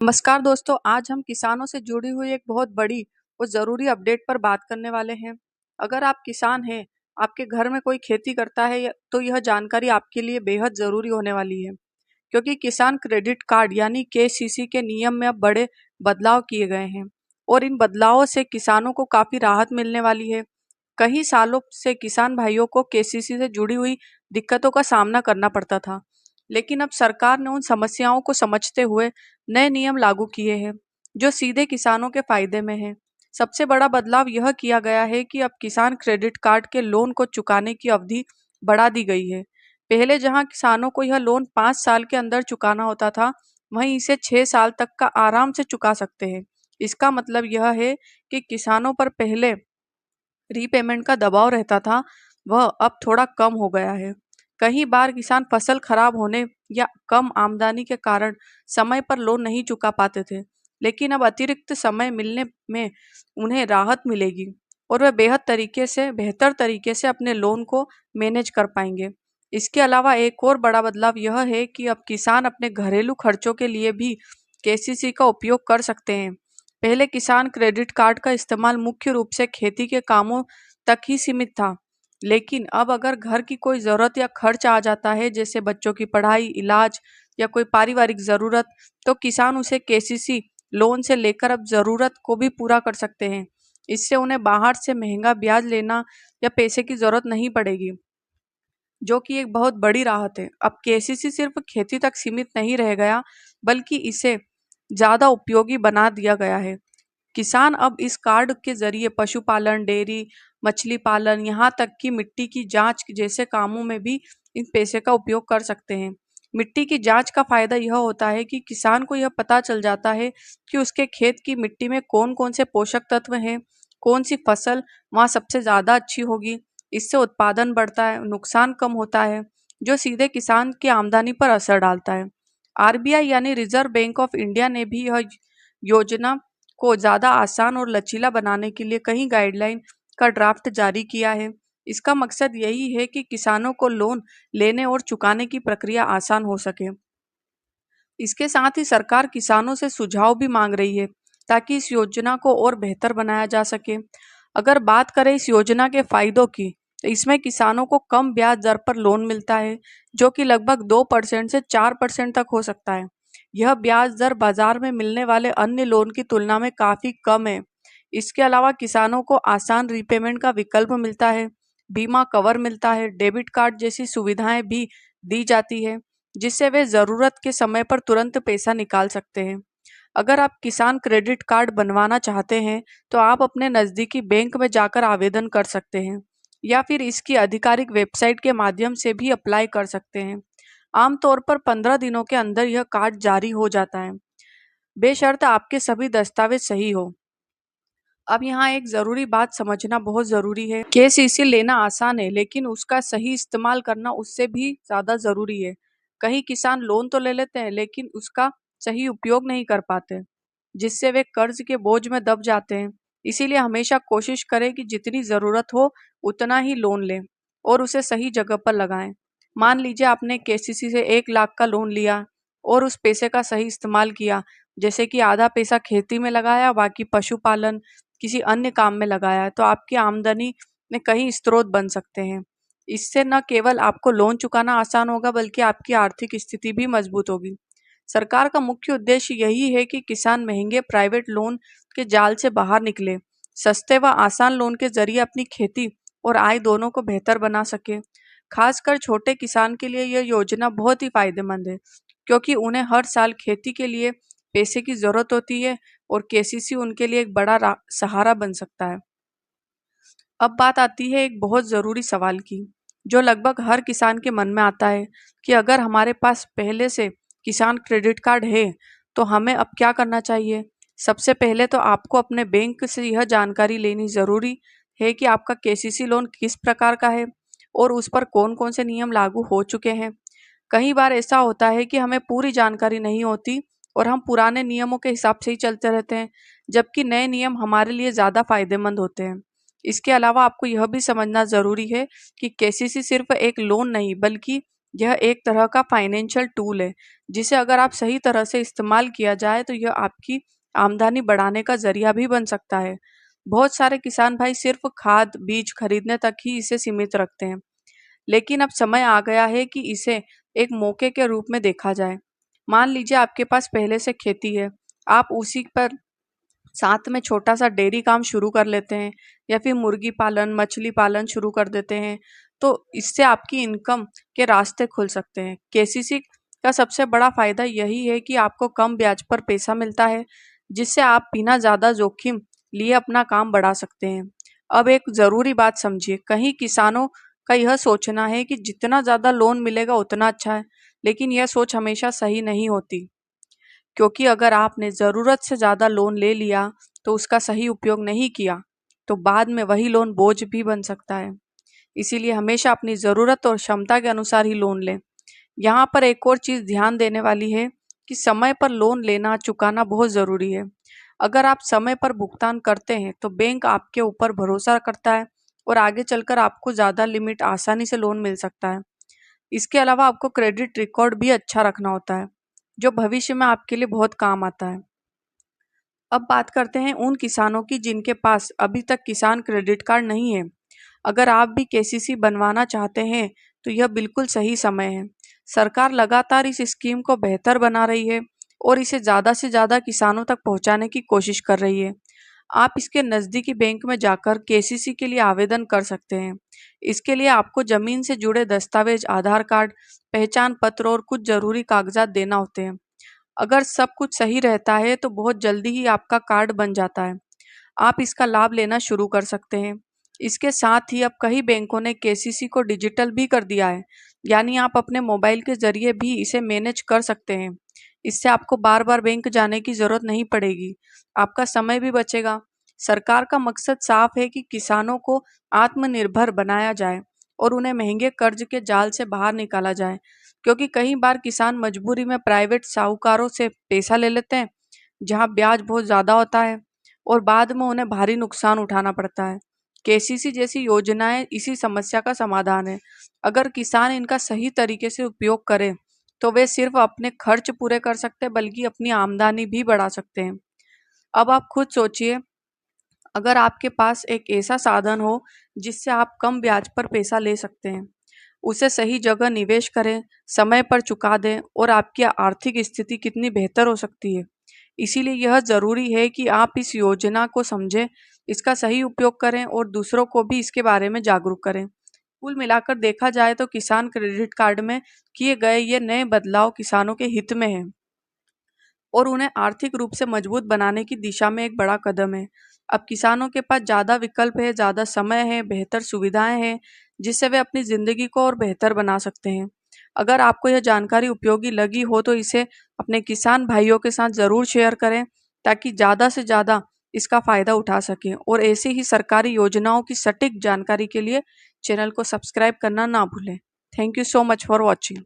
नमस्कार दोस्तों, आज हम किसानों से जुड़ी हुई एक बहुत बड़ी और ज़रूरी अपडेट पर बात करने वाले हैं। अगर आप किसान हैं, आपके घर में कोई खेती करता है तो यह जानकारी आपके लिए बेहद ज़रूरी होने वाली है, क्योंकि किसान क्रेडिट कार्ड यानी केसीसी के नियम में अब बड़े बदलाव किए गए हैं और इन बदलावों से किसानों को काफ़ी राहत मिलने वाली है। कई सालों से किसान भाइयों को केसीसी से जुड़ी हुई दिक्कतों का सामना करना पड़ता था, लेकिन अब सरकार ने उन समस्याओं को समझते हुए नए नियम लागू किए हैं जो सीधे किसानों के फायदे में हैं। सबसे बड़ा बदलाव यह किया गया है कि अब किसान क्रेडिट कार्ड के लोन को चुकाने की अवधि बढ़ा दी गई है। पहले जहां किसानों को यह लोन 5 साल के अंदर चुकाना होता था, वहीं इसे 6 साल तक का आराम से चुका सकते हैं। इसका मतलब यह है कि किसानों पर पहले रीपेमेंट का दबाव रहता था, वह अब थोड़ा कम हो गया है। कई बार किसान फसल खराब होने या कम आमदनी के कारण समय पर लोन नहीं चुका पाते थे, लेकिन अब अतिरिक्त समय मिलने में उन्हें राहत मिलेगी और वे बेहतर तरीके से अपने लोन को मैनेज कर पाएंगे। इसके अलावा एक और बड़ा बदलाव यह है कि अब किसान अपने घरेलू खर्चों के लिए भी केसीसी का उपयोग कर सकते हैं। पहले किसान क्रेडिट कार्ड का इस्तेमाल मुख्य रूप से खेती के कामों तक ही सीमित था, लेकिन अब अगर घर की कोई ज़रूरत या खर्च आ जाता है, जैसे बच्चों की पढ़ाई, इलाज या कोई पारिवारिक ज़रूरत, तो किसान उसे केसीसी लोन से लेकर अब ज़रूरत को भी पूरा कर सकते हैं। इससे उन्हें बाहर से महंगा ब्याज लेना या पैसे की ज़रूरत नहीं पड़ेगी, जो कि एक बहुत बड़ी राहत है। अब केसीसी सिर्फ खेती तक सीमित नहीं रह गया, बल्कि इसे ज़्यादा उपयोगी बना दिया गया है। किसान अब इस कार्ड के जरिए पशुपालन, डेयरी, मछली पालन, यहाँ तक कि मिट्टी की जांच जैसे कामों में भी इन पैसे का उपयोग कर सकते हैं। मिट्टी की जांच का फायदा यह होता है कि किसान को यह पता चल जाता है कि उसके खेत की मिट्टी में कौन कौन से पोषक तत्व हैं, कौन सी फसल वहाँ सबसे ज़्यादा अच्छी होगी। इससे उत्पादन बढ़ता है, नुकसान कम होता है, जो सीधे किसान की आमदनी पर असर डालता है। आरबीआई यानी रिजर्व बैंक ऑफ इंडिया ने भी यह योजना को ज़्यादा आसान और लचीला बनाने के लिए कई गाइडलाइन का ड्राफ्ट जारी किया है। इसका मकसद यही है कि किसानों को लोन लेने और चुकाने की प्रक्रिया आसान हो सके। इसके साथ ही सरकार किसानों से सुझाव भी मांग रही है, ताकि इस योजना को और बेहतर बनाया जा सके। अगर बात करें इस योजना के फायदों की, तो इसमें किसानों को कम ब्याज दर पर लोन मिलता है, जो कि लगभग 2% से 4% तक हो सकता है। यह ब्याज दर बाजार में मिलने वाले अन्य लोन की तुलना में काफी कम है। इसके अलावा किसानों को आसान रीपेमेंट का विकल्प मिलता है, बीमा कवर मिलता है, डेबिट कार्ड जैसी सुविधाएं भी दी जाती है, जिससे वे जरूरत के समय पर तुरंत पैसा निकाल सकते हैं। अगर आप किसान क्रेडिट कार्ड बनवाना चाहते हैं, तो आप अपने नज़दीकी बैंक में जाकर आवेदन कर सकते हैं, या फिर इसकी आधिकारिक वेबसाइट के माध्यम से भी अप्लाई कर सकते हैं। आमतौर पर 15 दिनों के अंदर यह कार्ड जारी हो जाता है, बेशर्त आपके सभी दस्तावेज सही हो। अब यहाँ एक ज़रूरी बात समझना बहुत ज़रूरी है। केसीसी लेना आसान है, लेकिन उसका सही इस्तेमाल करना उससे भी ज़्यादा ज़रूरी है। कई किसान लोन तो ले लेते हैं, लेकिन उसका सही उपयोग नहीं कर पाते, जिससे वे कर्ज के बोझ में दब जाते हैं। इसीलिए हमेशा कोशिश करें कि जितनी ज़रूरत हो उतना ही लोन लें और उसे सही जगह पर लगाएं। मान लीजिए आपने केसीसी से 1 लाख का लोन लिया और उस पैसे का सही इस्तेमाल किया, जैसे कि आधा पैसा खेती में लगाया, बाकी पशुपालन किसी अन्य काम में लगाया है, तो आपकी आमदनी में कई स्रोत बन सकते हैं। इससे न केवल आपको लोन चुकाना आसान होगा, बल्कि आपकी आर्थिक स्थिति भी मजबूत होगी। सरकार का मुख्य उद्देश्य यही है कि किसान महंगे प्राइवेट लोन के जाल से बाहर निकले, सस्ते व आसान लोन के जरिए अपनी खेती और आय दोनों को बेहतर बना सके। खासकर छोटे किसान के लिए यह योजना बहुत ही फायदेमंद है, क्योंकि उन्हें हर साल खेती के लिए पैसे की जरूरत होती है और केसीसी उनके लिए एक बड़ा सहारा बन सकता है। अब बात आती है एक बहुत ज़रूरी सवाल की, जो लगभग हर किसान के मन में आता है कि अगर हमारे पास पहले से किसान क्रेडिट कार्ड है, तो हमें अब क्या करना चाहिए। सबसे पहले तो आपको अपने बैंक से यह जानकारी लेनी ज़रूरी है कि आपका केसीसी लोन किस प्रकार का है और उस पर कौन कौन से नियम लागू हो चुके हैं। कई बार ऐसा होता है कि हमें पूरी जानकारी नहीं होती और हम पुराने नियमों के हिसाब से ही चलते रहते हैं, जबकि नए नियम हमारे लिए ज़्यादा फायदेमंद होते हैं। इसके अलावा आपको यह भी समझना ज़रूरी है कि केसीसी सिर्फ एक लोन नहीं, बल्कि यह एक तरह का फाइनेंशियल टूल है जिसे अगर आप सही तरह से इस्तेमाल किया जाए तो यह आपकी आमदनी बढ़ाने का जरिया भी बन सकता है। बहुत सारे किसान भाई सिर्फ खाद बीज खरीदने तक ही इसे सीमित रखते हैं, लेकिन अब समय आ गया है कि इसे एक मौके के रूप में देखा जाए। मान लीजिए आपके पास पहले से खेती है, आप उसी पर साथ में छोटा सा डेयरी काम शुरू कर लेते हैं या फिर मुर्गी पालन मछली पालन शुरू कर देते हैं, तो इससे आपकी इनकम के रास्ते खुल सकते हैं। केसीसी का सबसे बड़ा फायदा यही है कि आपको कम ब्याज पर पैसा मिलता है, जिससे आप बिना ज्यादा जोखिम लिए अपना काम बढ़ा सकते हैं। अब एक जरूरी बात समझिए, कहीं किसानों का यह सोचना है कि जितना ज्यादा लोन मिलेगा उतना अच्छा है, लेकिन यह सोच हमेशा सही नहीं होती, क्योंकि अगर आपने ज़रूरत से ज़्यादा लोन ले लिया तो उसका सही उपयोग नहीं किया तो बाद में वही लोन बोझ भी बन सकता है। इसीलिए हमेशा अपनी ज़रूरत और क्षमता के अनुसार ही लोन लें। यहाँ पर एक और चीज़ ध्यान देने वाली है कि समय पर लोन लेना चुकाना बहुत ज़रूरी है। अगर आप समय पर भुगतान करते हैं तो बैंक आपके ऊपर भरोसा करता है और आगे चलकर आपको ज़्यादा लिमिट आसानी से लोन मिल सकता है। इसके अलावा आपको क्रेडिट रिकॉर्ड भी अच्छा रखना होता है, जो भविष्य में आपके लिए बहुत काम आता है। अब बात करते हैं उन किसानों की जिनके पास अभी तक किसान क्रेडिट कार्ड नहीं है। अगर आप भी केसीसी बनवाना चाहते हैं तो यह बिल्कुल सही समय है। सरकार लगातार इस स्कीम को बेहतर बना रही है और इसे ज़्यादा से ज़्यादा किसानों तक पहुंचाने की कोशिश कर रही है। आप इसके नज़दीकी बैंक में जाकर केसीसी के लिए आवेदन कर सकते हैं। इसके लिए आपको ज़मीन से जुड़े दस्तावेज, आधार कार्ड, पहचान पत्र और कुछ ज़रूरी कागजात देना होते हैं। अगर सब कुछ सही रहता है तो बहुत जल्दी ही आपका कार्ड बन जाता है। आप इसका लाभ लेना शुरू कर सकते हैं। इसके साथ ही अब कई बैंकों ने केसीसी को डिजिटल भी कर दिया है, यानी आप अपने मोबाइल के जरिए भी इसे मैनेज कर सकते हैं। इससे आपको बार बार बैंक जाने की जरूरत नहीं पड़ेगी, आपका समय भी बचेगा। सरकार का मकसद साफ है कि किसानों को आत्मनिर्भर बनाया जाए और उन्हें महंगे कर्ज के जाल से बाहर निकाला जाए, क्योंकि कई बार किसान मजबूरी में प्राइवेट साहूकारों से पैसा ले लेते हैं, जहां ब्याज बहुत ज़्यादा होता है और बाद में उन्हें भारी नुकसान उठाना पड़ता है। केसीसी जैसी योजनाएं इसी समस्या का समाधान है। अगर किसान इनका सही तरीके से उपयोग करें तो वे सिर्फ अपने खर्च पूरे कर सकते हैं बल्कि अपनी आमदनी भी बढ़ा सकते हैं। अब आप खुद सोचिए, अगर आपके पास एक ऐसा साधन हो जिससे आप कम ब्याज पर पैसा ले सकते हैं, उसे सही जगह निवेश करें, समय पर चुका दें और आपकी आर्थिक स्थिति कितनी बेहतर हो सकती है। इसीलिए यह ज़रूरी है कि आप इस योजना को समझें, इसका सही उपयोग करें और दूसरों को भी इसके बारे में जागरूक करें। कुल मिलाकर देखा जाए तो किसान क्रेडिट कार्ड में किए गए ये नए बदलाव किसानों के हित में हैं और उन्हें आर्थिक रूप से मजबूत बनाने की दिशा में एक बड़ा कदम है। अब किसानों के पास ज़्यादा विकल्प है, ज़्यादा समय है, बेहतर सुविधाएं हैं, जिससे वे अपनी ज़िंदगी को और बेहतर बना सकते हैं। अगर आपको यह जानकारी उपयोगी लगी हो तो इसे अपने किसान भाइयों के साथ ज़रूर शेयर करें, ताकि ज़्यादा से ज़्यादा इसका फ़ायदा उठा सकें। और ऐसे ही सरकारी योजनाओं की सटीक जानकारी के लिए चैनल को सब्सक्राइब करना ना भूलें। Thank you so much for watching.